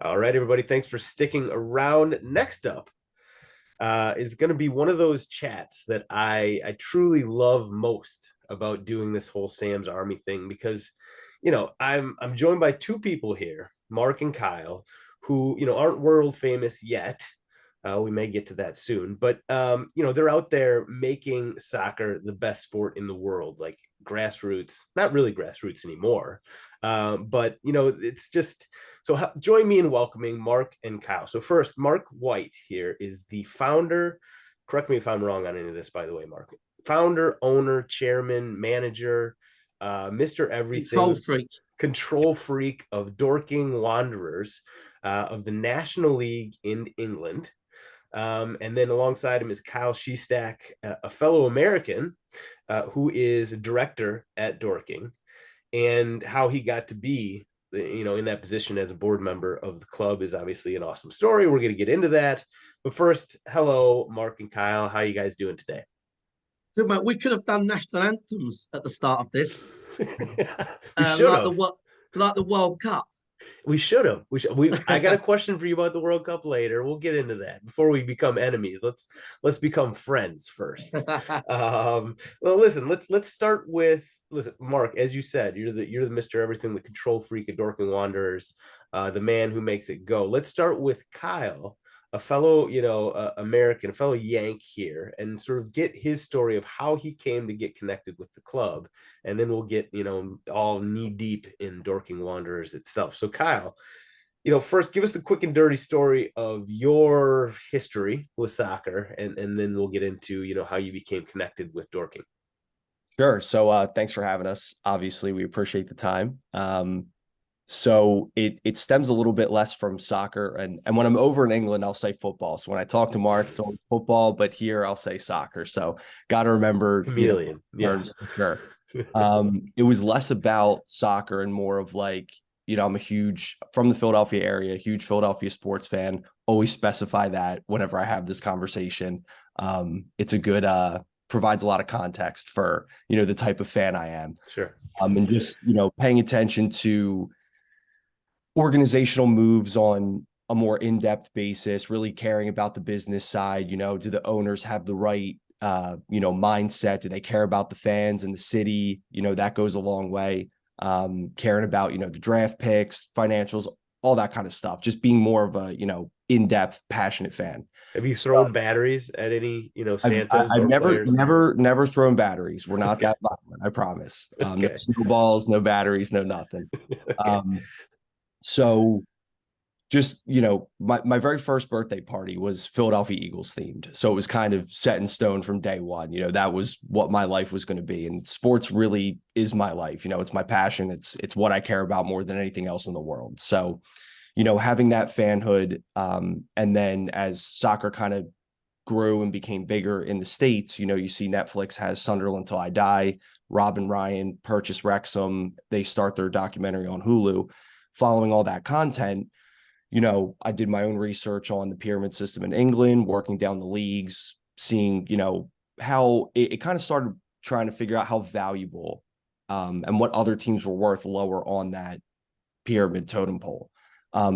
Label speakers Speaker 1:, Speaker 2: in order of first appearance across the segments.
Speaker 1: All right, everybody. Thanks for sticking around. Next up is going to be one of those chats that I truly love most about doing this whole Sam's Army thing because, I'm joined by two people here, Mark and Kyle, who aren't world famous yet. We may get to that soon, but they're out there making soccer the best sport in the world, like grassroots, not really grassroots anymore, but it's just so. Join me in welcoming Mark and Kyle. So first, Marc White here is the founder. Correct me if I'm wrong on any of this, by the way, Mark. Founder, owner, chairman, manager, Mr.
Speaker 2: Control
Speaker 1: Everything,
Speaker 2: freak.
Speaker 1: control freak of Dorking Wanderers, of the National League in England. And then alongside him is Kyle Shestack, a fellow American who is a director at Dorking, and how he got to be, in that position as a board member of the club is obviously an awesome story. We're going to get into that. But first, hello, Mark and Kyle. How are you guys doing today?
Speaker 2: Good man. We could have done national anthems at the start of this,
Speaker 1: We should
Speaker 2: like the
Speaker 1: have.
Speaker 2: what, like the World Cup.
Speaker 1: We should have. We should. I got a question for you about the World Cup later. We'll get into that before we become enemies. Let's become friends first. Well, listen. Let's start with Mark. As you said, you're the Mister Everything, the control freak of Dorking Wanderers, the man who makes it go. Let's start with Kyle, a fellow American, a fellow Yank here, and sort of get his story of how he came to get connected with the club, and then we'll get all knee deep in Dorking Wanderers itself. So Kyle, first give us the quick and dirty story of your history with soccer, and then we'll get into how you became connected with Dorking.
Speaker 3: Sure. So thanks for having us. Obviously, we appreciate the time. So it stems a little bit less from soccer. And when I'm over in England, I'll say football. So when I talk to Mark, it's always football, but here I'll say soccer. So gotta remember,
Speaker 1: Chameleon, yeah.
Speaker 3: terms for sure. It was less about soccer and more of like, I'm a huge from the Philadelphia area, huge Philadelphia sports fan. Always specify that whenever I have this conversation. It's a good provides a lot of context for the type of fan I am.
Speaker 1: Sure.
Speaker 3: And just paying attention to organizational moves on a more in-depth basis, really caring about the business side. Do the owners have the right mindset? Do they care about the fans and the city? That goes a long way. Caring about the draft picks, financials, all that kind of stuff. Just being more of a in-depth, passionate fan.
Speaker 1: Have you
Speaker 3: So
Speaker 1: thrown batteries at any
Speaker 3: I've,
Speaker 1: Santas
Speaker 3: I've
Speaker 1: or
Speaker 3: never,
Speaker 1: players?
Speaker 3: never thrown batteries. We're not
Speaker 1: Okay.
Speaker 3: that violent, I promise. No
Speaker 1: Okay.
Speaker 3: snowballs, no batteries, no nothing.
Speaker 1: Okay.
Speaker 3: Um, so just, my very first birthday party was Philadelphia Eagles themed. So it was kind of set in stone from day one. That was what my life was going to be. And sports really is my life. It's my passion. It's what I care about more than anything else in the world. So, having that fanhood, and then as soccer kind of grew and became bigger in the States, you see Netflix has Sunderland Till I Die. Rob and Ryan purchase Wrexham. They start their documentary on Hulu. Following all that content, I did my own research on the pyramid system in England, working down the leagues, seeing, how it kind of started trying to figure out how valuable and what other teams were worth lower on that pyramid totem pole.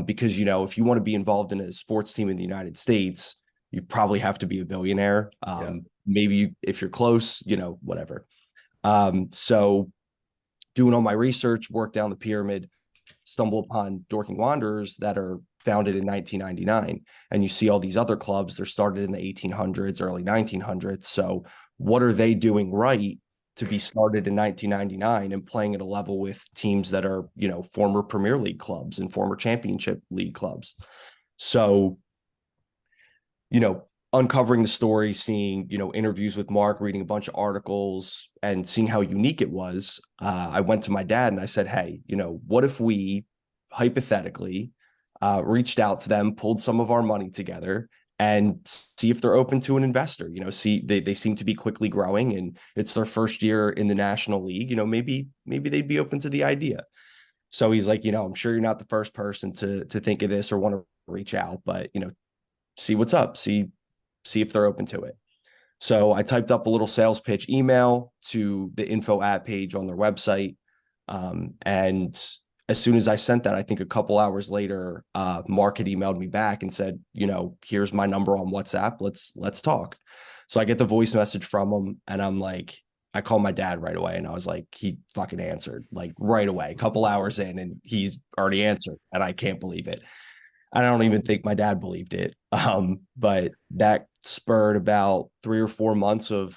Speaker 3: Because, if you want to be involved in a sports team in the United States, you probably have to be a billionaire.
Speaker 1: Yeah.
Speaker 3: Maybe if you're close, whatever. So doing all my research, work down the pyramid, stumble upon Dorking Wanderers that are founded in 1999. And you see all these other clubs, they're started in the 1800s, early 1900s. So what are they doing right to be started in 1999 and playing at a level with teams that are, former Premier League clubs and former Championship League clubs? So, uncovering the story, seeing, interviews with Mark, reading a bunch of articles and seeing how unique it was. I went to my dad and I said, hey, what if we hypothetically reached out to them, pulled some of our money together and see if they're open to an investor. See, they seem to be quickly growing and it's their first year in the National League. Maybe they'd be open to the idea. So he's like, I'm sure you're not the first person to think of this or want to reach out, but see what's up, see if they're open to it. So I typed up a little sales pitch email to the info at page on their website. And as soon as I sent that, I think a couple hours later, Mark had emailed me back and said, here's my number on WhatsApp. Let's talk. So I get the voice message from him, and I'm like, I called my dad right away, and I was like, he fucking answered like right away, a couple hours in, and he's already answered, and I can't believe it. I don't even think my dad believed it. But that spurred about 3 or 4 months of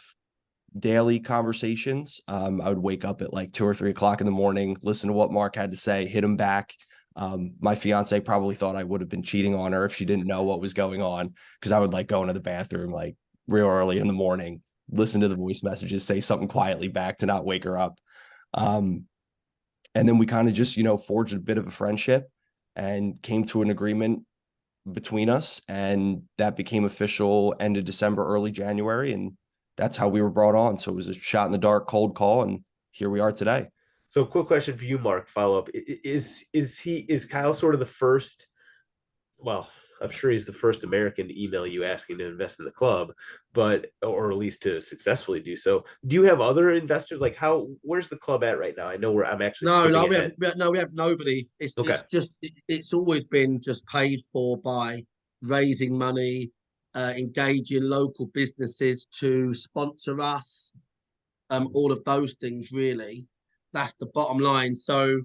Speaker 3: daily conversations. I would wake up at like 2 or 3 o'clock in the morning, listen to what Mark had to say, hit him back. My fiance probably thought I would have been cheating on her if she didn't know what was going on, because I would like go into the bathroom like real early in the morning, listen to the voice messages, say something quietly back to not wake her up. And then we kind of just, forged a bit of a friendship and came to an agreement between us. And that became official end of December, early January. And that's how we were brought on. So it was a shot in the dark, cold call. And here we are today.
Speaker 1: So quick question for you, Mark, follow up. Is Kyle sort of the first, well, I'm sure he's the first American to email you asking to invest in the club, but, or at least to successfully do so. Do you have other investors? Like where's the club at right now? I know I'm actually
Speaker 2: we have nobody.
Speaker 1: Okay.
Speaker 2: It's always been just paid for by raising money, engaging local businesses to sponsor us, all of those things really. That's the bottom line. So, and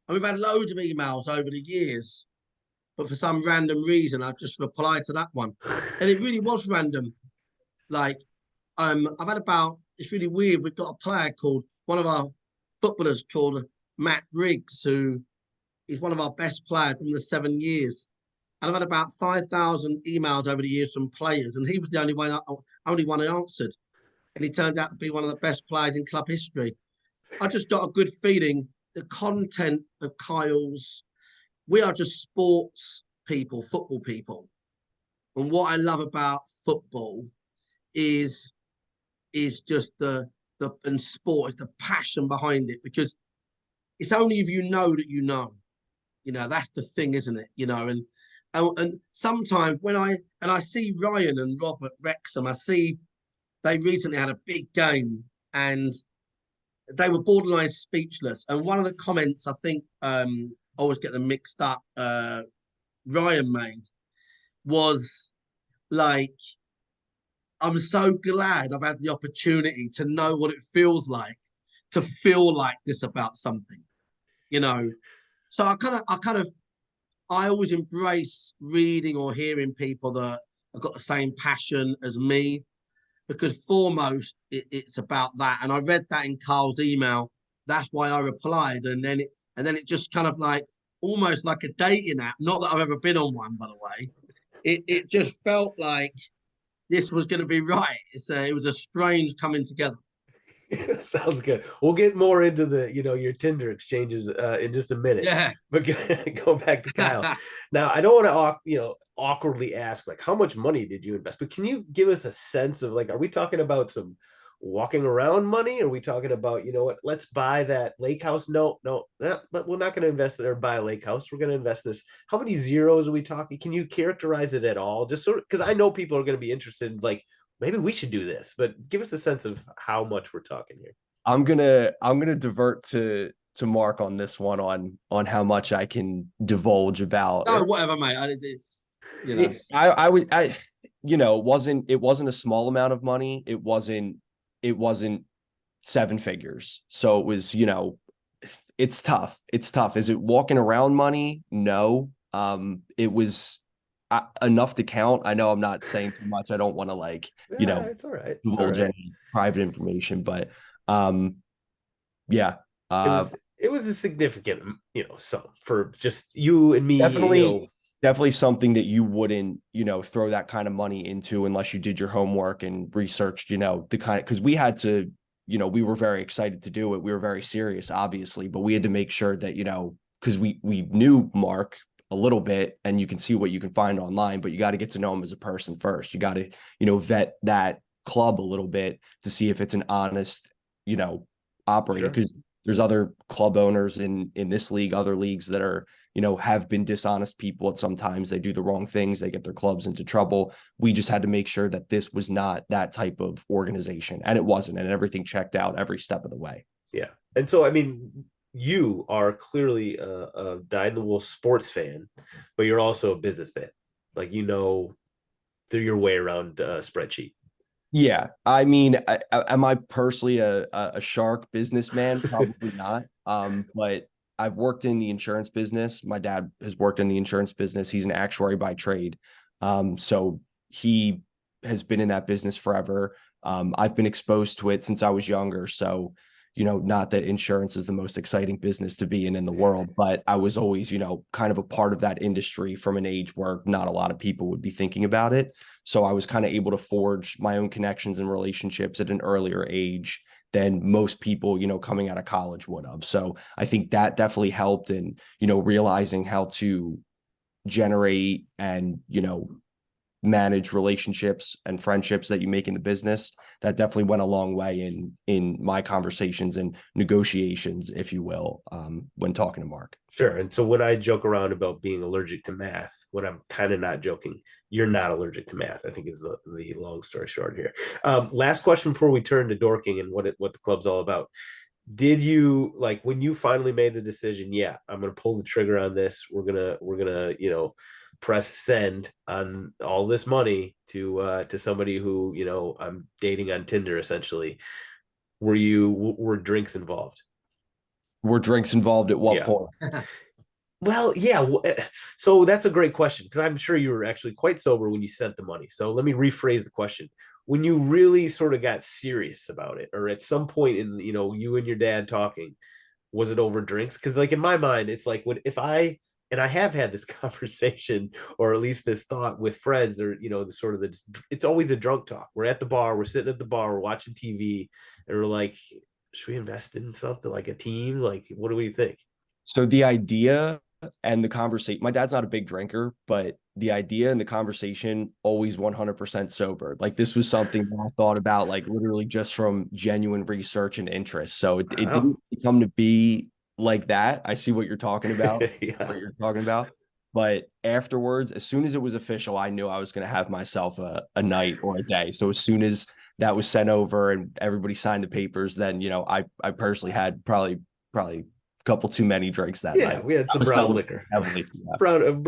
Speaker 2: we've had loads of emails over the years, but for some random reason, I've just replied to that one. And it really was random. Like, I've had about, it's really weird. We've got a player called, one of our footballers called Matt Briggs, who is one of our best players from the 7 years. And I've had about 5,000 emails over the years from players, and he was the only one I answered. And he turned out to be one of the best players in club history. I just got a good feeling. The content of Kyle's, we are just sports people, football people. And what I love about football is just the and sport, the passion behind it, because it's only if you know that you know. That's the thing, isn't it? And sometimes when I see Ryan and Rob at Wrexham, I see they recently had a big game and they were borderline speechless. And one of the comments, I think, I always get them mixed up, Ryan made was like, I'm so glad I've had the opportunity to know what it feels like to feel like this about something, So I always embrace reading or hearing people that have got the same passion as me, because foremost it's about that. And I read that in Carl's email. That's why I replied, and then it just kind of like almost like a dating app. Not that I've ever been on one, by the way. It just felt like this was going to be right. It was a strange coming together.
Speaker 1: Sounds good. We'll get more into the, your Tinder exchanges in just a minute.
Speaker 2: Yeah.
Speaker 1: But go back to Kyle. Now, I don't want to, awkwardly ask, like, how much money did you invest? But can you give us a sense of, like, are we talking about some walking around money? Are we talking about, let's buy that lake house? No, we're not going to invest there or buy a lake house. We're going to invest this. How many zeros are we talking? Can you characterize it at all? Just sort of, because I know people are going to be interested in, like, maybe we should do this, but give us a sense of how much we're talking here.
Speaker 3: I'm gonna divert to Mark on this one on how much I can divulge about.
Speaker 2: Oh, whatever, mate.
Speaker 3: It wasn't a small amount of money. It wasn't 7 figures. So it was, it's tough. It's tough. Is it walking around money? No. It was enough to count. I know I'm not saying too much. I don't want to
Speaker 1: it's all right.
Speaker 3: Divulge any private information, but yeah.
Speaker 1: It was a significant, sum for just you and me.
Speaker 3: Definitely something that you wouldn't, throw that kind of money into unless you did your homework and researched, the kind of, because we had to, we were very excited to do it. We were very serious, obviously, but we had to make sure that, because we knew Mark a little bit, and you can see what you can find online, but you got to get to know him as a person first. You got to, vet that club a little bit to see if it's an honest, operator, because there's other club owners in this league, other leagues that are, have been dishonest people. At sometimes they do the wrong things. They get their clubs into trouble. We just had to make sure that this was not that type of organization, and it wasn't, and everything checked out every step of the way.
Speaker 1: Yeah. And so, I mean, you are clearly a dyed-in-the-wool sports fan, but you're also a businessman. Like, you know, through your way around a spreadsheet.
Speaker 3: Yeah, I mean, am I personally a shark businessman? Probably not. But I've worked in the insurance business. My dad has worked in the insurance business. He's an actuary by trade. So he has been in that business forever. I've been exposed to it since I was younger. So, not that insurance is the most exciting business to be in the world, but I was always, kind of a part of that industry from an age where not a lot of people would be thinking about it. So I was kind of able to forge my own connections and relationships at an earlier age than most people, coming out of college would have. So I think that definitely helped in, realizing how to generate and, manage relationships and friendships that you make in the business. That definitely went a long way in my conversations and negotiations, if you will, when talking to Mark.
Speaker 1: Sure. And so when I joke around about being allergic to math, when I'm kind of not joking, you're not allergic to math, I think is the long story short here. Last question before we turn to Dorking and what the club's all about. Did you, like, when you finally made the decision, yeah, I'm going to pull the trigger on this, we're gonna press send on all this money to somebody who, I'm dating on Tinder essentially, were drinks involved?
Speaker 3: Were drinks involved at what
Speaker 1: Yeah.
Speaker 3: point?
Speaker 1: Well, yeah. So that's a great question, because I'm sure you were actually quite sober when you sent the money. So let me rephrase the question. When you really sort of got serious about it, or at some point in, you and your dad talking, was it over drinks? Because, like, in my mind, it's like, and I have had this conversation, or at least this thought with friends, or, it's always a drunk talk. We're at the bar, we're sitting at the bar, we're watching TV, and we're like, should we invest in something like a team? Like, what do we think?
Speaker 3: So the idea and the conversation, my dad's not a big drinker, but the idea and the conversation always 100% sober. Like, this was something that I thought about, like, literally just from genuine research and interest. So it didn't come to be like that. I see what you're talking about,
Speaker 1: Yeah.
Speaker 3: But afterwards, as soon as it was official, I knew I was going to have myself a night or a day. So as soon as that was sent over and everybody signed the papers, then, I personally had probably couple too many drinks that night.
Speaker 1: We had some brown liquor.
Speaker 3: Heavily.
Speaker 1: Brown,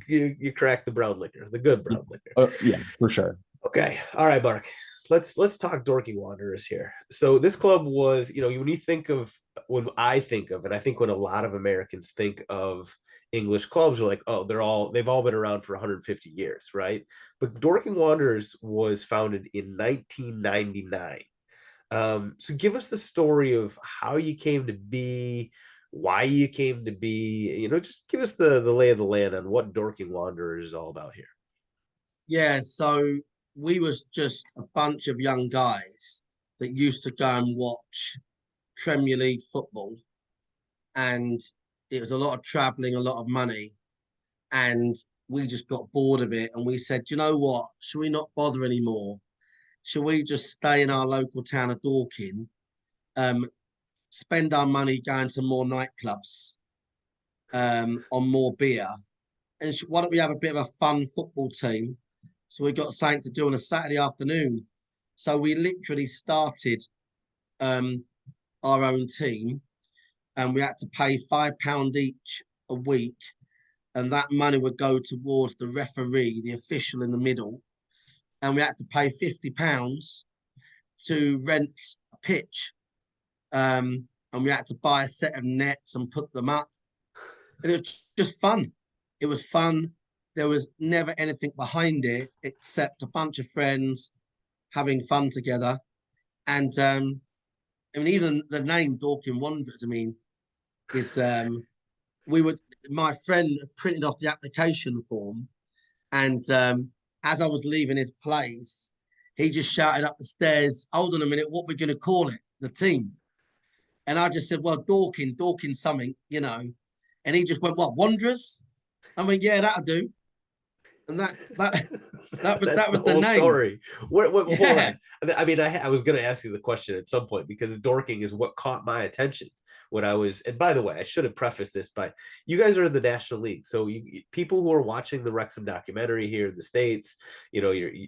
Speaker 1: you cracked the brown liquor, the good brown liquor.
Speaker 3: Yeah, for sure.
Speaker 1: Okay, all right, Mark. Let's talk Dorking Wanderers here. So this club was, when I think of, and I think when a lot of Americans think of English clubs, are like, oh, they've all been around for 150 years, right? But Dorking Wanderers was founded in 1999. So give us the story of how you came to be, why you came to be, just give us the lay of the land on what Dorking Wanderers is all about here.
Speaker 2: Yeah, so we was just a bunch of young guys that used to go and watch Premier League football, and it was a lot of traveling, a lot of money, and we just got bored of it, and we said, you know what, should we not bother anymore? Should we just stay in our local town of Dorking, spend our money going to more nightclubs, on more beer, and why don't we have a bit of a fun football team? So we got something to do on a Saturday afternoon. So we literally started our own team, and we had to pay £5 each a week, and that money would go towards the referee, the official in the middle, and we had to pay £50 to rent a pitch, and we had to buy a set of nets and put them up, and it was just fun. It was fun. There was never anything behind it except a bunch of friends having fun together. And even the name Dorking Wanderers, is my friend printed off the application form, and as I was leaving his place, he just shouted up the stairs, "Hold on a minute, what we're going to call it, the team?" And I just said, "Well, Dorking something, And he just went, "What, Wanderers?" I mean, "Yeah, that'll do." And that was the name.
Speaker 1: Story. What
Speaker 2: Yeah.
Speaker 1: Hold on. I was going to ask you the question at some point, because Dorking is what caught my attention when I was. And by the way, I should have prefaced this by, you guys are in the National League, so people who are watching the Wrexham documentary here in the States,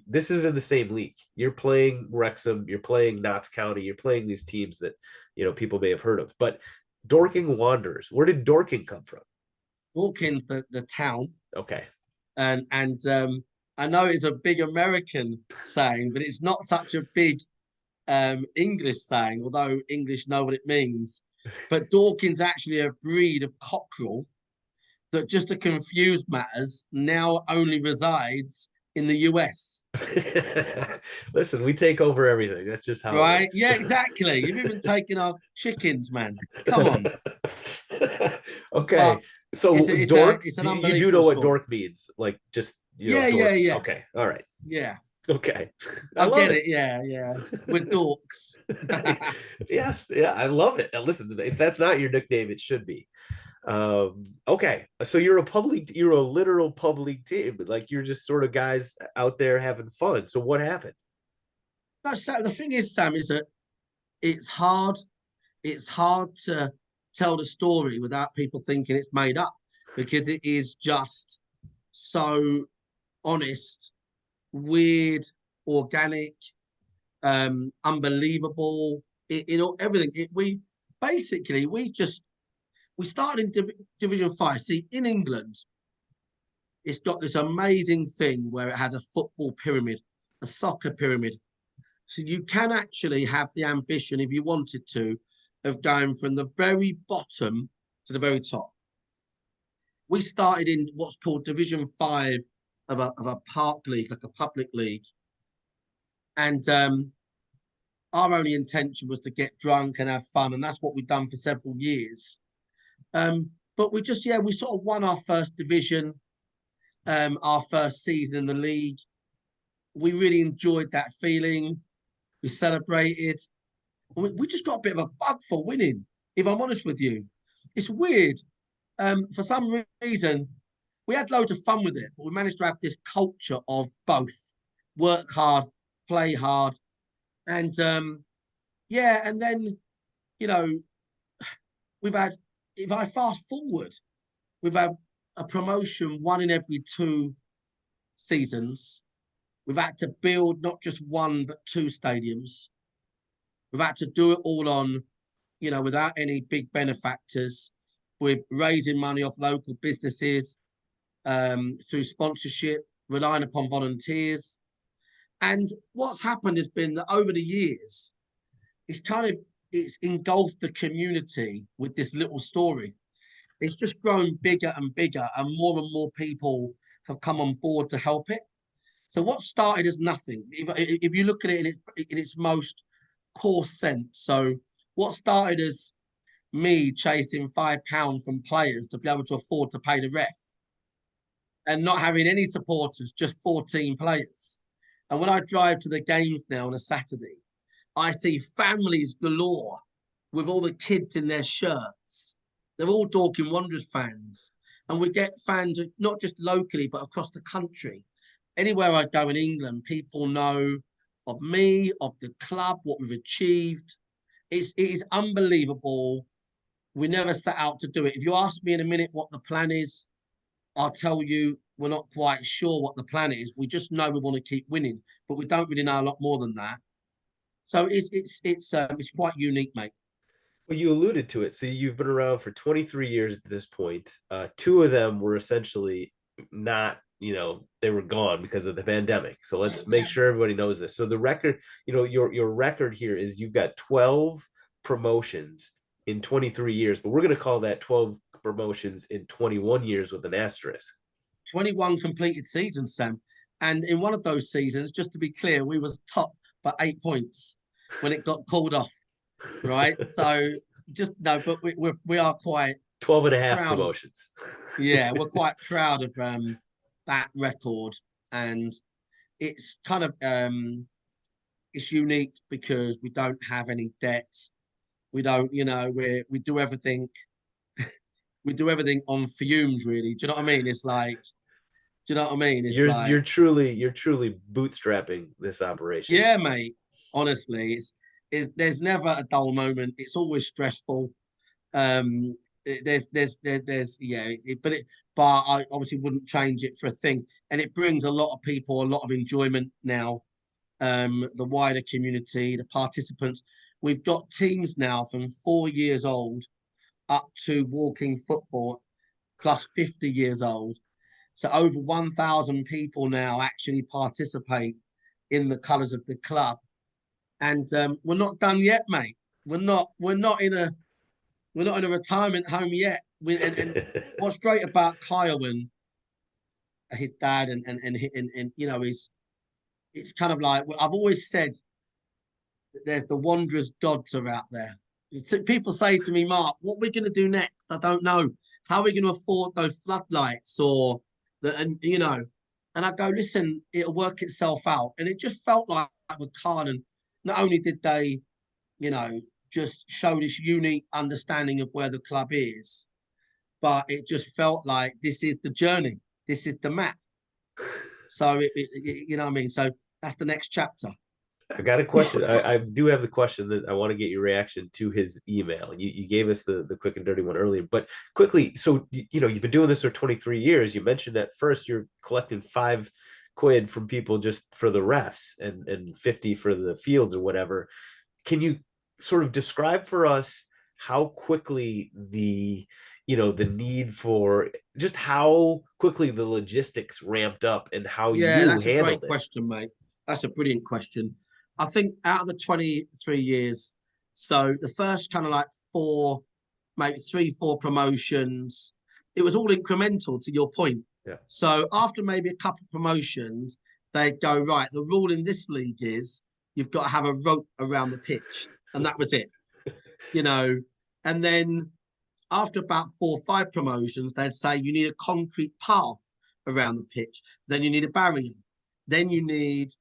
Speaker 1: this is in the same league. You're playing Wrexham, you're playing Notts County, you're playing these teams that people may have heard of, but Dorking Wanderers. Where did Dorking come from?
Speaker 2: Dorking's the town,
Speaker 1: Okay.
Speaker 2: and I know it's a big American saying, but it's not such a big English saying, although English know what it means. But Dorking's actually a breed of cockerel that, just to confuse matters, now only resides in the US.
Speaker 1: Listen, we take over everything. That's just how it
Speaker 2: Right?
Speaker 1: works.
Speaker 2: Yeah, exactly. You've even taken our chickens, man. Come on.
Speaker 1: Okay.
Speaker 2: But
Speaker 1: So dork,
Speaker 2: it's an
Speaker 1: you do know
Speaker 2: unbelievable
Speaker 1: what
Speaker 2: story.
Speaker 1: dork means? Like just,
Speaker 2: Yeah, yeah,
Speaker 1: dork.
Speaker 2: yeah,
Speaker 1: Okay. All right.
Speaker 2: yeah.
Speaker 1: Okay. I
Speaker 2: I
Speaker 1: love
Speaker 2: get
Speaker 1: it.
Speaker 2: it. Yeah, yeah. We're dorks.
Speaker 1: Yes. Yeah. I love it. Listen, if that's not your nickname, it should be. Okay. So you're a literal public team. Like you're just sort of guys out there having fun. So what happened?
Speaker 2: No, Sam, the thing is, Sam, is that it's hard. It's hard to tell the story without people thinking it's made up, because it is just so honest, weird, organic, unbelievable. Everything. We basically we started in Division 5. See, in England, it's got this amazing thing where it has a football pyramid, a soccer pyramid. So you can actually have the ambition, if you wanted to, of going from the very bottom to the very top. We started in what's called Division 5 of a park league, like a public league. And our only intention was to get drunk and have fun. And that's what we've done for several years. But we sort of won our first division, our first season in the league. We really enjoyed that feeling. We celebrated. We just got a bit of a bug for winning, if I'm honest with you. It's weird. For some reason, we had loads of fun with it, but we managed to have this culture of both work hard, play hard. And yeah, and then, you know, we've had, if I fast forward, we've had a promotion one in every 2 seasons. We've had to build not just one, but 2 stadiums. We've had to do it all on, without any big benefactors, with raising money off local businesses, through sponsorship, relying upon volunteers. And what's happened has been that over the years, it's engulfed the community with this little story. It's just grown bigger and bigger, and more people have come on board to help it. So what started as nothing, if you look at it in its most coarse sense, so what started as me chasing £5 from players to be able to afford to pay the ref, and not having any supporters, just 14 players. And when I drive to the games now on a Saturday, I see families galore with all the kids in their shirts. They're all Dorking Wanderers fans. And we get fans not just locally, but across the country. Anywhere I go in England, people know of me, of the club, what we've achieved. It is unbelievable. We never set out to do it. If you ask me in a minute what the plan is, I'll tell you we're not quite sure what the plan is. We just know we want to keep winning, but we don't really know a lot more than that. So it's quite unique, mate.
Speaker 1: Well, you alluded to it. So you've been around for 23 years at this point. Two of them were essentially not, they were gone because of the pandemic. So let's make sure everybody knows this. So the record, your record here is you've got 12 promotions in 23 years, but we're going to call that 12 promotions in 21 years with an asterisk.
Speaker 2: 21 completed seasons, Sam. And in one of those seasons, just to be clear, we was top by 8 points when it got called off. Right. So just no, but we are quite
Speaker 1: 12 and a half promotions.
Speaker 2: Yeah, we're quite proud of that record. And it's kind of it's unique because we don't have any debt. We don't, we do everything. We do everything on fumes, really. Do you know what I mean? It's like, do you know what I mean? It's
Speaker 1: you're truly bootstrapping this operation.
Speaker 2: Yeah, mate. Honestly, there's never a dull moment. It's always stressful. There's but I obviously wouldn't change it for a thing. And it brings a lot of people a lot of enjoyment now. The wider community, the participants. We've got teams now from 4 years old up to walking football plus 50 years old. So over 1,000 people now actually participate in the colours of the club, and we're not done yet, mate. We're not in a retirement home yet. And what's great about Kyle and his dad and you know, it's kind of like I've always said that there's the Wanderers gods are out there. People say to me, Mark, what are we going to do next? I don't know. How are we going to afford those floodlights or the, and you know, and I go, listen, it'll work itself out. And it just felt like with Kyle, and not only did they, you know, just show this unique understanding of where the club is, but it just felt like this is the journey. This is the map. So, you know what I mean? So that's the next chapter.
Speaker 1: I got a question. I do have the question that I want to get your reaction to his email. You gave us the quick and dirty one earlier, but quickly. So, you know, you've been doing this for 23 years. You mentioned at first you're collecting £5 from people just for the refs and 50 for the fields or whatever. Can you sort of describe for us how quickly the need for just how quickly the logistics ramped up and how you
Speaker 2: that's a
Speaker 1: handled
Speaker 2: great question, mate. That's a brilliant question. I think out of the 23 years, so the first kind of like maybe 3-4 promotions, it was all incremental to your point.
Speaker 1: Yeah.
Speaker 2: So after maybe a couple of promotions, they go, right, the rule in this league is you've got to have a rope around the pitch. And that was it, you know. And then after about 4 or 5 promotions, they'd say you need a concrete path around the pitch. Then you need a barrier. Then you need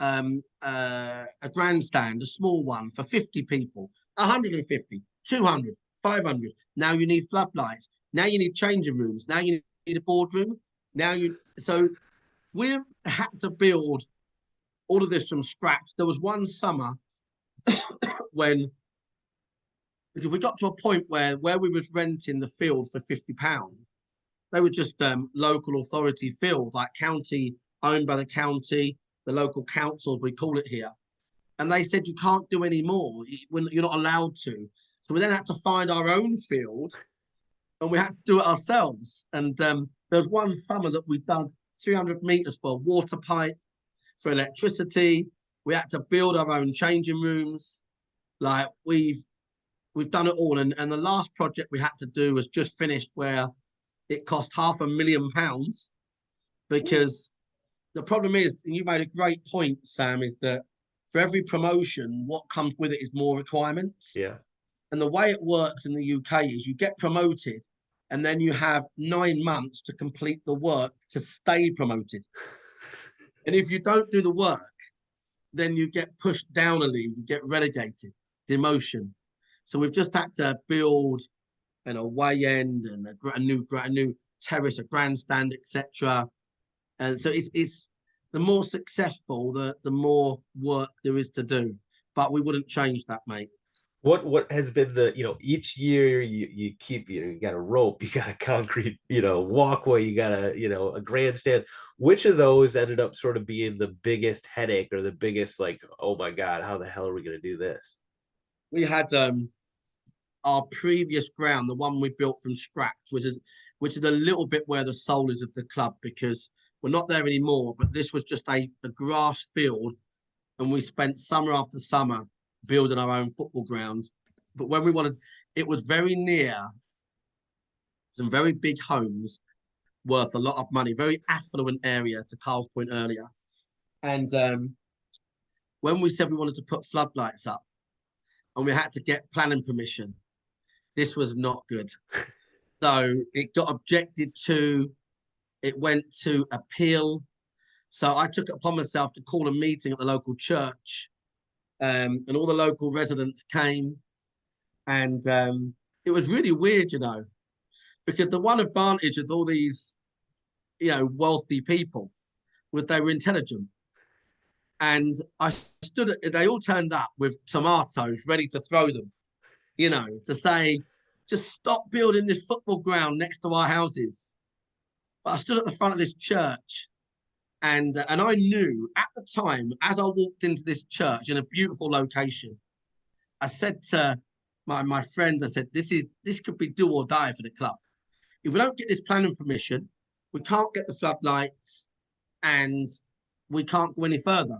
Speaker 2: a grandstand, a small one for 50 people, 150, 200, 500. Now you need floodlights. Now you need changing rooms. Now you need a boardroom. So we've had to build all of this from scratch. There was one summer when we got to a point where we was renting the field for £50. They were just local authority field, like county, owned by the county, the local councils, we call it here. And they said, you can't do any more. You're not allowed to. So we then had to find our own field and we had to do it ourselves. And there was one summer that we dug 300 meters for a water pipe, for electricity. We had to build our own changing rooms. Like we've done it all. And the last project we had to do was just finished, where it cost £500,000, because the problem is, and you made a great point, Sam, is that for every promotion, what comes with it is more requirements.
Speaker 1: Yeah.
Speaker 2: And the way it works in the UK is you get promoted and then you have 9 months to complete the work to stay promoted. And if you don't do the work, then you get pushed down a league, you get relegated, demotion. So we've just had to build an away end and a new terrace, a grandstand, etc. And so it's the more successful, the more work there is to do. But we wouldn't change that, mate.
Speaker 1: What has been the, each year you keep, you got a rope, you got a concrete, walkway, you got a grandstand. Which of those ended up sort of being the biggest headache or the biggest, like, oh my God, how the hell are we going to do this?
Speaker 2: We had our previous ground, the one we built from scratch, which is a little bit where the soul is of the club, because we're not there anymore, but this was just a grass field, and we spent summer after summer building our own football ground. But when we wanted, it was very near some very big homes worth a lot of money, very affluent area, to Carl's point earlier. And when we said we wanted to put floodlights up and we had to get planning permission, this was not good. So it got objected to, it went to appeal. So I took it upon myself to call a meeting at the local church, and all the local residents came. And it was really weird, because the one advantage of all these, wealthy people was they were intelligent. And they all turned up with tomatoes ready to throw them, to say, just stop building this football ground next to our houses. But I stood at the front of this church, and I knew at the time, as I walked into this church in a beautiful location, I said to my friends, I said, this could be do or die for the club. If we don't get this planning permission, we can't get the floodlights, and we can't go any further.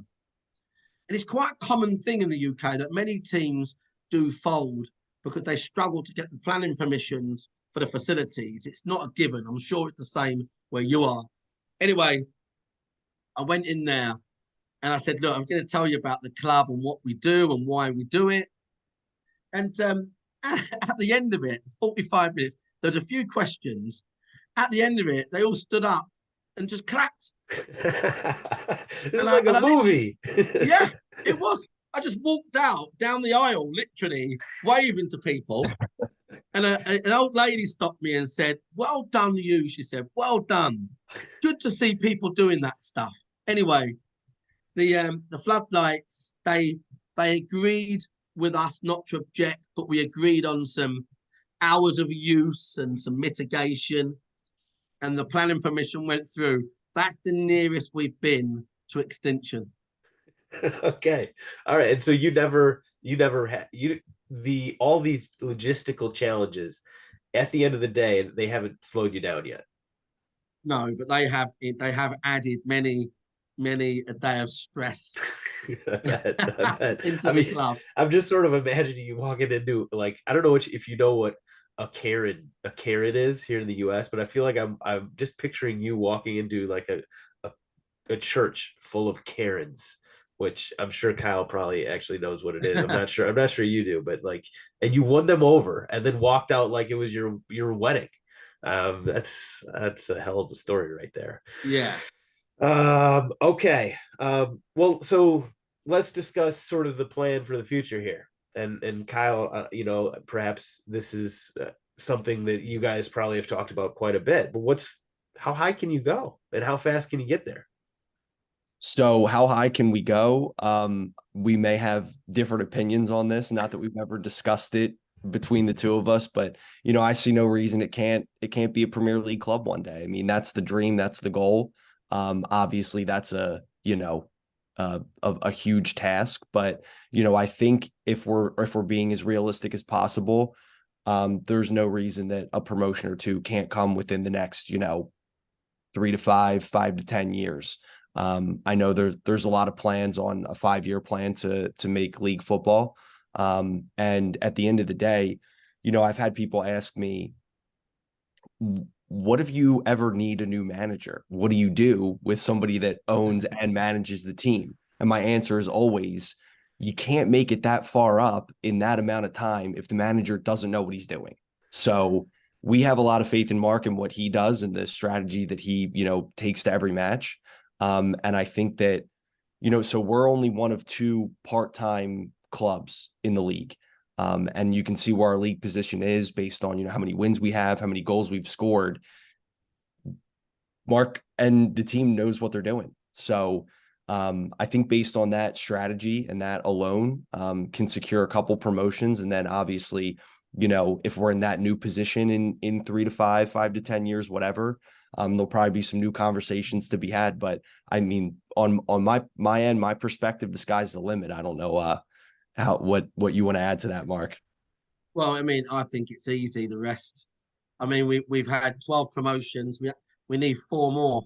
Speaker 2: And it's quite a common thing in the UK that many teams do fold because they struggle to get the planning permissions for the facilities. It's not a given. I'm sure it's the same where you are. Anyway, I went in there and I said, look, I'm going to tell you about the club and what we do and why we do it. And at the end of it, 45 minutes, there was a few questions. At the end of it, they all stood up and just clapped.
Speaker 1: This is like a movie.
Speaker 2: Yeah, it was. I just walked out down the aisle, literally waving to people. And an old lady stopped me and said, well done, you. She said, well done. Good to see people doing that stuff. Anyway, the floodlights, they agreed with us not to object, but we agreed on some hours of use and some mitigation, and the planning permission went through. That's the nearest we've been to extinction.
Speaker 1: Okay, all right. And so you never had all these logistical challenges. At the end of the day, they haven't slowed you down yet.
Speaker 2: No, but they have added many a day of stress into the club.
Speaker 1: I'm just sort of imagining you walking into, like, I don't know if you know what a Karen is here in the US, but I feel like I'm just picturing you walking into like a church full of Karens, which I'm sure Kyle probably actually knows what it is. I'm not sure you do, but like, and you won them over and then walked out like it was your wedding. That's a hell of a story right there.
Speaker 2: Yeah.
Speaker 1: Okay. Well, so let's discuss sort of the plan for the future here. And Kyle, perhaps this is something that you guys probably have talked about quite a bit, but how high can you go and how fast can you get there?
Speaker 3: So how high can we go? We may have different opinions on this. Not that we've ever discussed it between the two of us, but I see no reason it can't be a Premier League club one day. I mean, that's the dream, that's the goal. Obviously that's a huge task, but I think if we're being as realistic as possible, there's no reason that a promotion or two can't come within the next 3 to 5 to 10 years. I know there's a lot of plans on a 5-year plan to make league football. And at the end of the day, I've had people ask me, what if you ever need a new manager? What do you do with somebody that owns and manages the team? And my answer is always, you can't make it that far up in that amount of time if the manager doesn't know what he's doing. So we have a lot of faith in Marc and what he does and the strategy that he, takes to every match. And I think that, so we're only one of 2 part-time clubs in the league. And you can see where our league position is based on, how many wins we have, how many goals we've scored. Marc and the team knows what they're doing. So I think based on that strategy and that alone can secure a couple promotions. And then obviously, if we're in that new position in 3 to 5 to 10 years, whatever, there'll probably be some new conversations to be had. But I mean, on my end, my perspective, the sky's the limit. I don't know what you want to add to that, Marc.
Speaker 2: Well, I mean, I think it's easy. The rest, I mean, we've had 12 promotions. We need 4 more.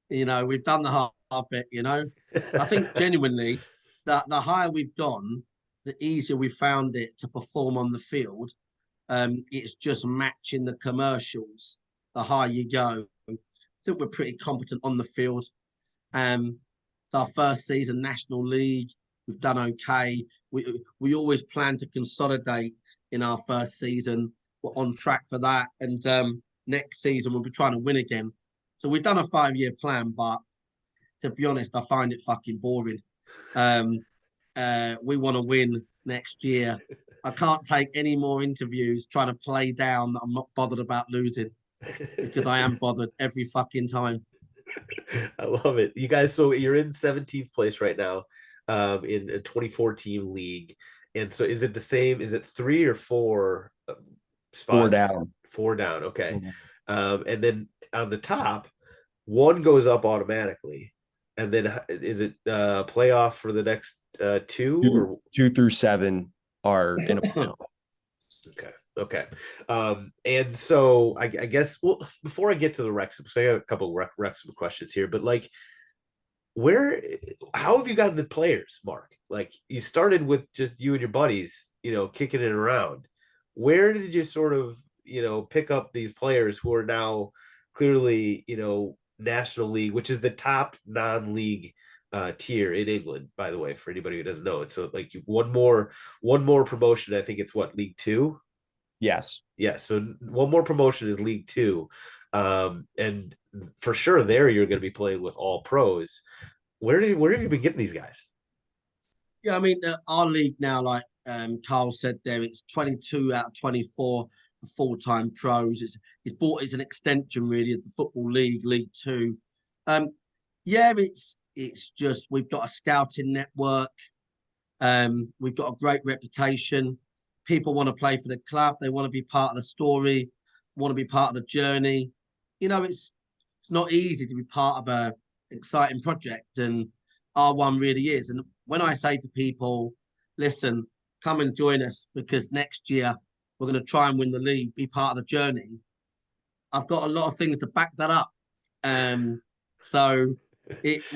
Speaker 2: We've done the hard bit. I think genuinely that the higher we've gone, the easier we found it to perform on the field. It's just matching the commercials. The higher you go, I think we're pretty competent on the field. It's our first season National League. We've done okay. We always plan to consolidate in our first season. We're on track for that, and next season we'll be trying to win again. So we've done a 5-year plan, but to be honest, I find it fucking boring. We want to win next year. I can't take any more interviews trying to play down that I'm not bothered about losing, because I am bothered every fucking time.
Speaker 1: I love it. You guys, so you're in 17th place right now in a 24-team league. And so is it the same? Is it 3 or 4 spots?
Speaker 3: 4 down.
Speaker 1: 4 down. Okay. And then on the top, 1 goes up automatically. And then is it playoff for the next 2 or
Speaker 3: 2 through 7 are in a playoff?
Speaker 1: Okay. And so I guess, well, before I get to the Wrexham, so I got a couple of Wrexham questions here, but like, where, how have you gotten the players, Mark? Like, you started with just you and your buddies, kicking it around. Where did you sort of, pick up these players who are now clearly, National League, which is the top non-league tier in England, by the way, for anybody who doesn't know it. So like you've one more promotion. I think it's what, League Two?
Speaker 3: Yes.
Speaker 1: Yeah. So one more promotion is League Two. And for sure there you're going to be playing with all pros. Where have you been getting these guys?
Speaker 2: Yeah, I mean, our league now, like Carl said there, it's 22 out of 24 full-time pros. It's an extension really of the Football League, League Two. Um, yeah, it's just we've got a scouting network. We've got a great reputation. People want to play for the club. They want to be part of the story, want to be part of the journey. It's not easy to be part of a exciting project, and our one really is. And when I say to people, listen, come and join us because next year we're going to try and win the league, be part of the journey. I've got a lot of things to back that up. So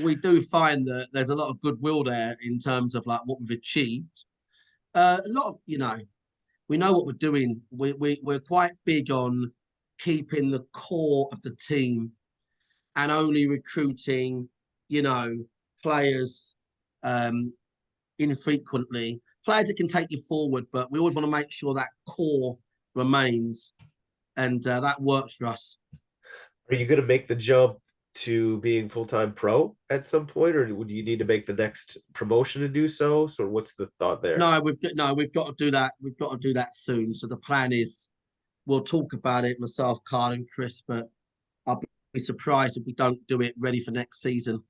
Speaker 2: we do find that there's a lot of goodwill there in terms of like what we've achieved. A lot of we know what we're doing. We're quite big on keeping the core of the team and only recruiting, players infrequently, players that can take you forward. But we always want to make sure that core remains, and that works for us.
Speaker 1: Are you going to make the jump to being full-time pro at some point, or would you need to make the next promotion to do so? So what's the thought there?
Speaker 2: We've got to do that. We've got to do that soon. So the plan is we'll talk about it, myself, Carl, and Chris, but I'll be surprised if we don't do it ready for next season.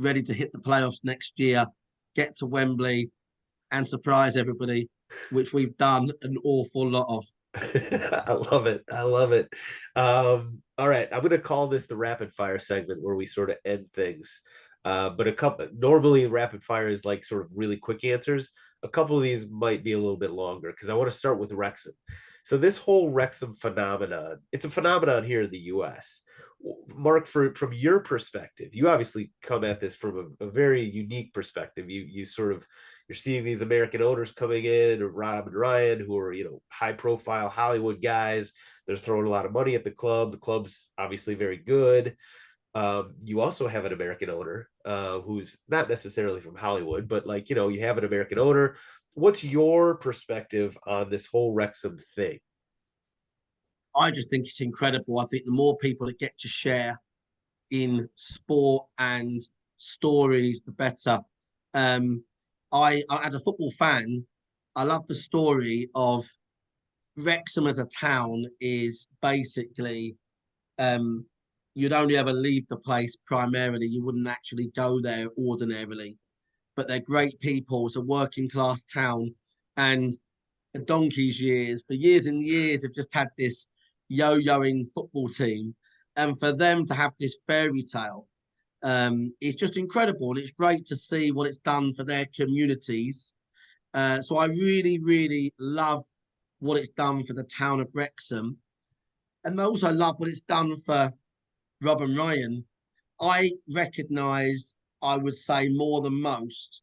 Speaker 2: Ready to hit the playoffs next year, get to Wembley, and surprise everybody, which we've done an awful lot of.
Speaker 1: I love it. I love it. All right, I'm going to call this the rapid fire segment where we sort of end things. But normally rapid fire is like sort of really quick answers. A couple of these might be a little bit longer because I want to start with Wrexham. So this whole Wrexham phenomenon, it's a phenomenon here in the U.S. Mark, from your perspective, you obviously come at this from a very unique perspective. You sort of, you're seeing these American owners coming in, or Rob and Ryan, who are high profile Hollywood guys. They're throwing a lot of money at the club. The club's obviously very good. You also have an American owner who's not necessarily from Hollywood, but you have an American owner. What's your perspective on this whole Wrexham thing?
Speaker 2: I just think it's incredible. I think the more people that get to share in sport and stories, the better. As a football fan, I love the story of Wrexham as a town is basically you'd only ever leave the place primarily. You wouldn't actually go there ordinarily. But they're great people. It's a working class town. And for donkey's years, for years and years, have just had this yo-yoing football team. And for them to have this fairy tale, it's just incredible. And it's great to see what it's done for their communities. So I really, really love what it's done for the town of Wrexham. And I also love what it's done for Rob and Ryan. I recognise, I would say more than most,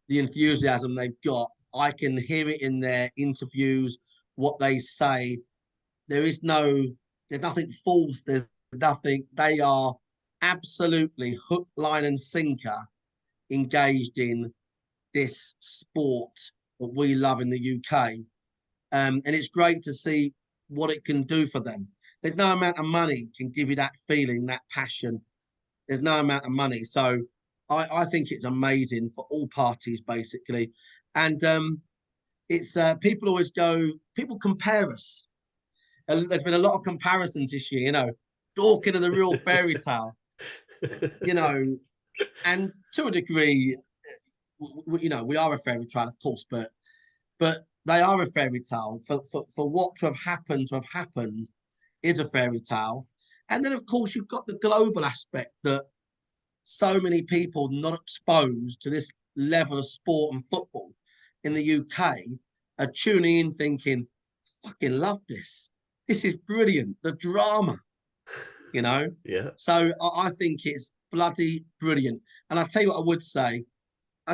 Speaker 2: the enthusiasm they've got. I can hear it in their interviews, what they say. There's nothing false. There's nothing. They are absolutely hook, line, and sinker engaged in this sport that we love in the UK. And it's great to see what it can do for them. There's no amount of money can give you that feeling, that passion. There's no amount of money. So I think it's amazing for all parties, basically. And it's people compare us. There's been a lot of comparisons this year, Dorking and the real Fairytale, and to a degree, we are a fairy tale, of course, but they are a fairy tale. For what to have happened is a fairy tale. And then, of course, you've got the global aspect that so many people not exposed to this level of sport and football in the UK are tuning in thinking, fucking love this. This is brilliant. The drama, you know?
Speaker 1: Yeah.
Speaker 2: So I think it's bloody brilliant. And I'll tell you what I would say.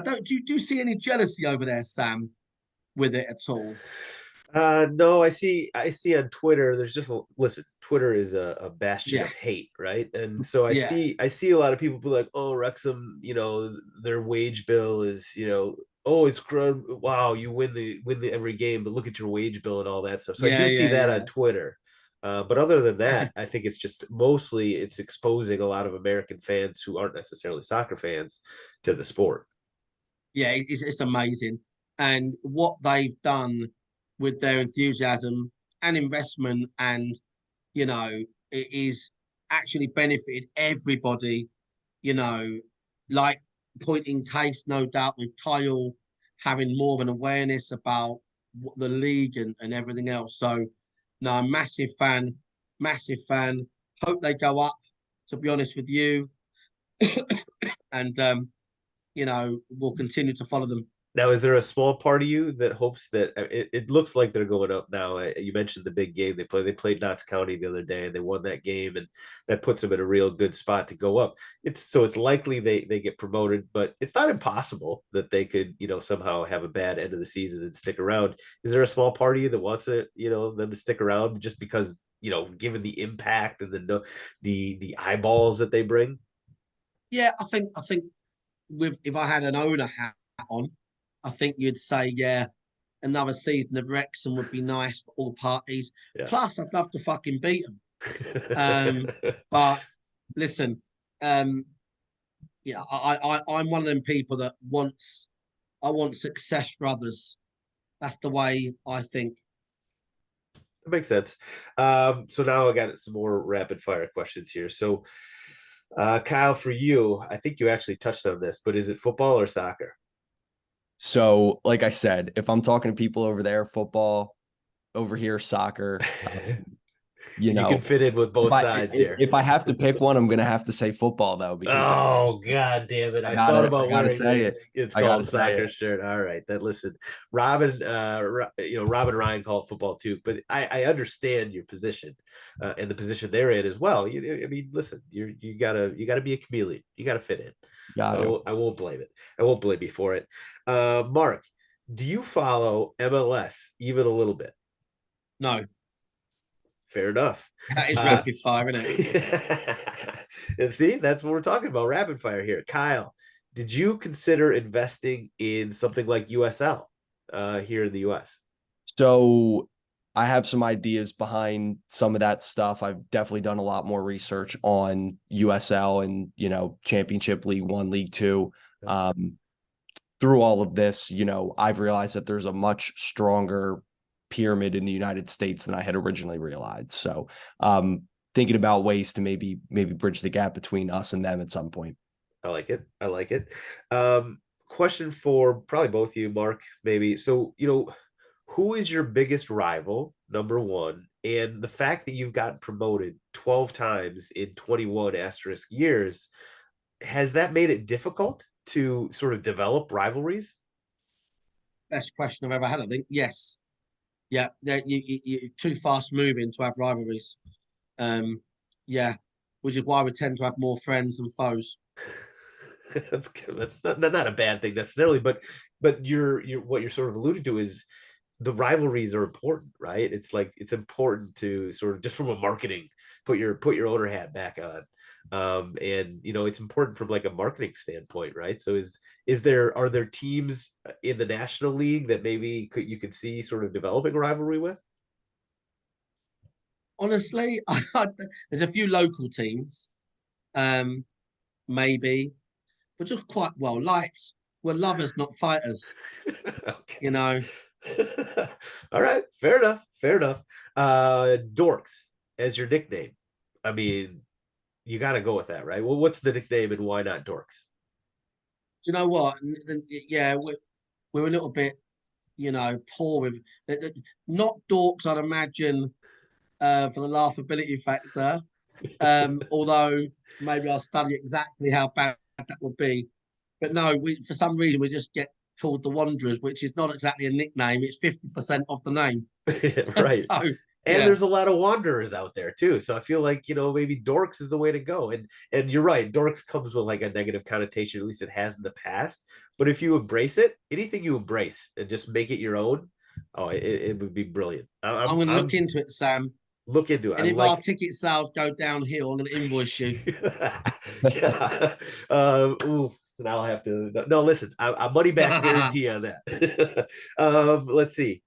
Speaker 2: Do you see any jealousy over there, Sam, with it at all?
Speaker 1: No, I see on Twitter, there's just listen, Twitter is a bastion
Speaker 2: Yeah,
Speaker 1: of hate, right? And so I
Speaker 2: yeah,
Speaker 1: see I see a lot of people be like, oh, Wrexham, their wage bill is, oh, it's grown. Wow, you win the every game, but look at your wage bill and all that stuff. So I
Speaker 2: yeah,
Speaker 1: do see
Speaker 2: yeah,
Speaker 1: that
Speaker 2: yeah.
Speaker 1: on Twitter. But other than that, I think it's just mostly it's exposing a lot of American fans who aren't necessarily soccer fans to the sport.
Speaker 2: Yeah, it's amazing. And what they've done with their enthusiasm and investment, and it is actually benefited everybody, you know, like point in case, no doubt, with Kyle having more of an awareness about the league and everything else. So, no, massive fan, massive fan. Hope they go up, to be honest with you. And we'll continue to follow them.
Speaker 1: Now, is there a small part of you that hopes that it looks like they're going up now? You mentioned the big game they play. They played Notts County the other day, and they won that game, and that puts them in a real good spot to go up. It's likely they get promoted, but it's not impossible that they could somehow have a bad end of the season and stick around. Is there a small part of you that wants them to stick around just because given the impact and the eyeballs that they bring?
Speaker 2: Yeah, I think with if I had an owner hat on, I think you'd say, yeah, another season of Wrexham would be nice for all parties.
Speaker 1: Yeah.
Speaker 2: Plus, I'd love to fucking beat them. But listen, um, yeah, I'm one of them people that I want success for others. That's the way I think.
Speaker 1: That makes sense. So now I got some more rapid fire questions here. So, Kyle, for you, I think you actually touched on this, but is it football or soccer?
Speaker 3: So, like I said, if I'm talking to people over there, football, over here, soccer, you
Speaker 1: You can
Speaker 3: know,
Speaker 1: fit in with
Speaker 3: if
Speaker 1: both
Speaker 3: I
Speaker 1: sides
Speaker 3: if,
Speaker 1: here.
Speaker 3: if I have to pick one, I'm gonna have to say football though, because
Speaker 1: Oh God damn it!
Speaker 3: I
Speaker 1: I thought
Speaker 3: gotta I
Speaker 1: about
Speaker 3: gotta
Speaker 1: wearing
Speaker 3: say it.
Speaker 1: it's
Speaker 3: I gotta
Speaker 1: called
Speaker 3: say
Speaker 1: soccer
Speaker 3: it.
Speaker 1: shirt. All right, that listen, Robin, Robin Ryan called football too, but I understand your position, and the position they're in as well. I mean, listen, you gotta be a chameleon. You gotta fit in.
Speaker 3: Got to.
Speaker 1: So I won't blame it. I won't blame you for it. Mark, do you follow MLS even a little bit?
Speaker 2: No,
Speaker 1: Fair enough.
Speaker 2: that is
Speaker 1: Uh,
Speaker 2: rapid fire, isn't it?
Speaker 1: and see, that's what we're talking about, rapid fire here. Kyle, did you consider investing in something like USL here in the US?
Speaker 3: So I have some ideas behind some of that stuff. I've definitely done a lot more research on USL and, Championship League One, League Two. Um, Through all of this, I've realized that there's a much stronger pyramid in the United States than I had originally realized. So thinking about ways to maybe bridge the gap between us and them at some point.
Speaker 1: I like it. I like it. Question for probably both of you, Mark, maybe. So, who is your biggest rival, number one? And the fact that you've gotten promoted 12 times in 21 asterisk years, has that made it difficult to sort of develop rivalries?
Speaker 2: Best question I've ever had. I think yes. Yeah, you're too fast moving to have rivalries. Um, yeah, which is why we tend to have more friends than foes.
Speaker 1: That's not a bad thing necessarily, but you're what you're sort of alluding to is the rivalries are important, right? It's like it's important to sort of just from a marketing put your owner hat back on. And it's important from like a marketing standpoint, right? So are there teams in the National League that maybe you could see sort of developing a rivalry with?
Speaker 2: Honestly, there's a few local teams, um, maybe, but just quite well liked. We're lovers, not fighters. You
Speaker 1: Okay.
Speaker 2: know,
Speaker 1: All right, fair enough. Fair enough. Dorks as your nickname. I mean, you got to go with that, right? Well, what's the nickname and why not Dorks?
Speaker 2: do you know what? Yeah, we're a little bit, poor with not dorks. I'd imagine for the laughability factor. Although maybe I'll study exactly how bad that would be. But no, we for some reason we just get called the Wanderers, which is not exactly a nickname. It's 50% of the name.
Speaker 1: Right.
Speaker 2: So,
Speaker 1: And
Speaker 2: yeah.
Speaker 1: there's a lot of wanderers out there too. So I feel like, maybe dorks is the way to go. And you're right, dorks comes with like a negative connotation, at least it has in the past. But if you embrace it, anything you embrace and just make it your own, oh, it would be brilliant.
Speaker 2: I'm going to look into it, Sam.
Speaker 1: Look into it.
Speaker 2: And if our ticket sales go downhill, I'm going to invoice you.
Speaker 1: Yeah. Ooh, and I'll have to. No, listen, I'm money back guarantee on that. Let's see.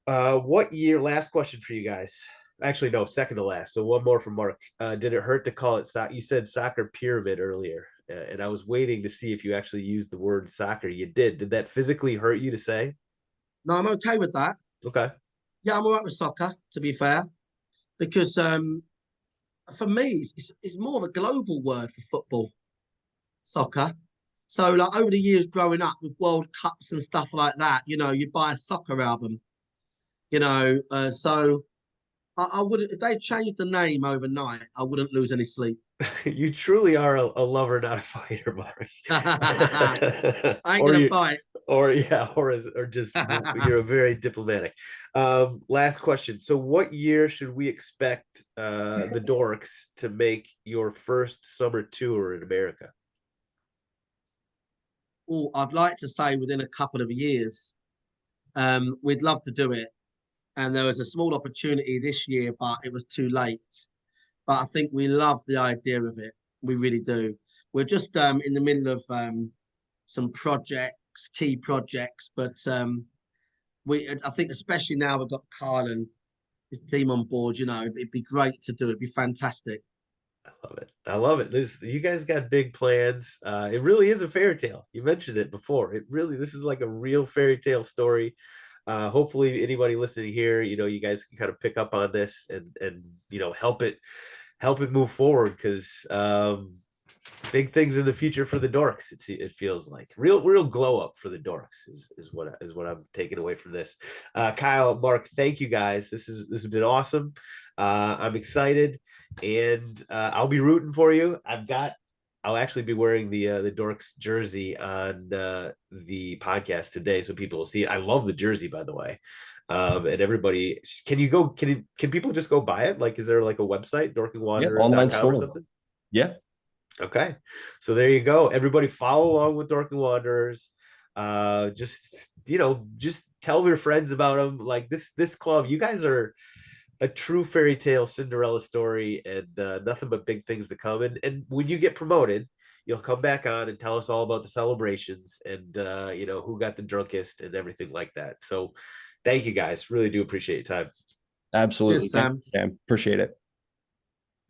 Speaker 1: What year? Last question for you guys. Actually, no, second to last. So one more from Mark. Did it hurt to call it soccer? You said soccer pyramid earlier, and I was waiting to see if you actually used the word soccer. You did. Did that physically hurt you to say?
Speaker 2: No, I'm okay with that.
Speaker 1: Okay.
Speaker 2: Yeah, I'm all right with soccer, to be fair, because for me, it's more of a global word for football, soccer. So, like over the years growing up with World Cups and stuff like that, you buy a soccer album, so I wouldn't, if they changed the name overnight, I wouldn't lose any sleep.
Speaker 1: You truly are a lover, not a fighter, Mark.
Speaker 2: I ain't gonna fight.
Speaker 1: Or just you're very diplomatic. Last question. So what year should we expect the Dorks to make your first summer tour in America?
Speaker 2: Oh, I'd like to say within a couple of years. We'd love to do it. And there was a small opportunity this year, but it was too late. But I think we love the idea of it. We really do. We're just in the middle of some projects, key projects, but I think especially now we've got Kyle and his team on board. It'd be great to do. It'd be fantastic.
Speaker 1: I love it. I love it. You guys got big plans. It really is a fairy tale. You mentioned it before. This is like a real fairy tale story. Hopefully anybody listening here, you guys can kind of pick up on this and help it move forward, because big things in the future for the Dorks. It feels like real glow up for the Dorks is what I'm taking away from this. Kyle, Mark, thank you guys. This has been awesome. I'm excited, and I'll be rooting for you. I'll actually be wearing the Dorks jersey on the podcast today, so people will see it. I love the jersey, by the way. And everybody, can people just go buy it? Like, is there like a website, dorkingwanderers.com,
Speaker 3: online
Speaker 1: or something? Yeah.
Speaker 3: Okay.
Speaker 1: So there you go. Everybody follow along with Dorking Wanderers. Just tell your friends about them. Like this club, you guys are a true fairy tale Cinderella story, and nothing but big things to come. And when you get promoted, you'll come back on and tell us all about the celebrations and who got the drunkest and everything like that. So thank you guys. Really do appreciate your time.
Speaker 3: Absolutely.
Speaker 2: Yes, Sam.
Speaker 3: Sam. Appreciate it.